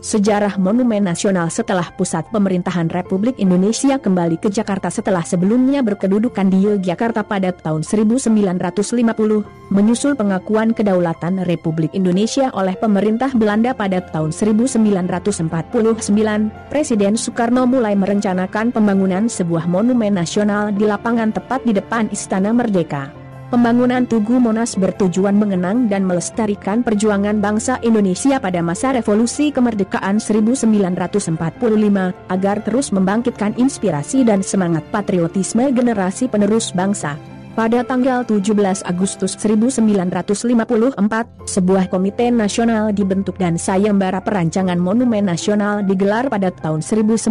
Sejarah Monumen Nasional. Setelah pusat pemerintahan Republik Indonesia kembali ke Jakarta setelah sebelumnya berkedudukan di Yogyakarta pada tahun 1950, menyusul pengakuan kedaulatan Republik Indonesia oleh pemerintah Belanda pada tahun 1949, Presiden Soekarno mulai merencanakan pembangunan sebuah monumen nasional di lapangan tepat di depan Istana Merdeka. Pembangunan Tugu Monas bertujuan mengenang dan melestarikan perjuangan bangsa Indonesia pada masa revolusi kemerdekaan 1945, agar terus membangkitkan inspirasi dan semangat patriotisme generasi penerus bangsa. Pada tanggal 17 Agustus 1954, sebuah komite nasional dibentuk dan sayembara perancangan Monumen Nasional digelar pada tahun 1955.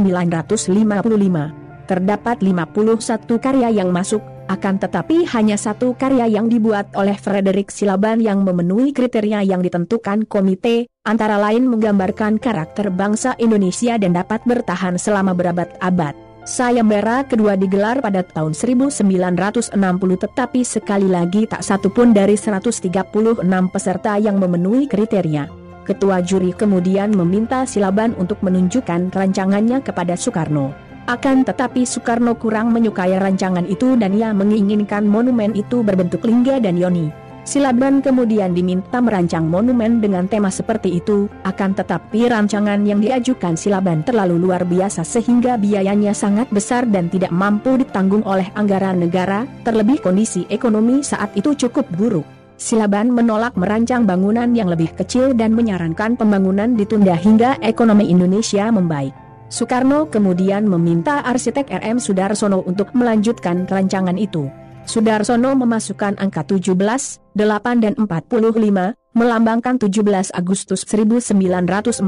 Terdapat 51 karya yang masuk, akan tetapi hanya satu karya yang dibuat oleh Frederick Silaban yang memenuhi kriteria yang ditentukan komite, antara lain menggambarkan karakter bangsa Indonesia dan dapat bertahan selama berabad-abad. Sayembara kedua digelar pada tahun 1960, tetapi sekali lagi tak satu pun dari 136 peserta yang memenuhi kriteria. Ketua juri kemudian meminta Silaban untuk menunjukkan rancangannya kepada Soekarno. Akan tetapi Soekarno kurang menyukai rancangan itu dan ia menginginkan monumen itu berbentuk lingga dan yoni. Silaban kemudian diminta merancang monumen dengan tema seperti itu, akan tetapi rancangan yang diajukan Silaban terlalu luar biasa sehingga biayanya sangat besar dan tidak mampu ditanggung oleh anggaran negara, terlebih kondisi ekonomi saat itu cukup buruk. Silaban menolak merancang bangunan yang lebih kecil dan menyarankan pembangunan ditunda hingga ekonomi Indonesia membaik. Soekarno kemudian meminta arsitek R.M. Soedarsono untuk melanjutkan rancangan itu. Soedarsono memasukkan angka 17, 8 dan 45, melambangkan 17 Agustus 1945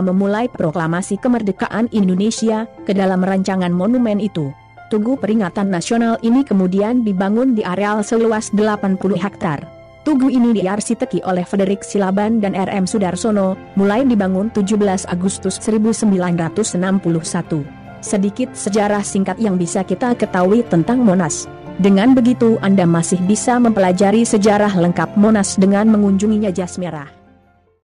memulai proklamasi kemerdekaan Indonesia, ke dalam rancangan monumen itu. Tugu peringatan nasional ini kemudian dibangun di areal seluas 80 hektar. Tugu ini diarsiteki oleh Frederick Silaban dan R.M. Soedarsono, mulai dibangun 17 Agustus 1961. Sedikit sejarah singkat yang bisa kita ketahui tentang Monas. Dengan begitu Anda masih bisa mempelajari sejarah lengkap Monas dengan mengunjunginya jas merah.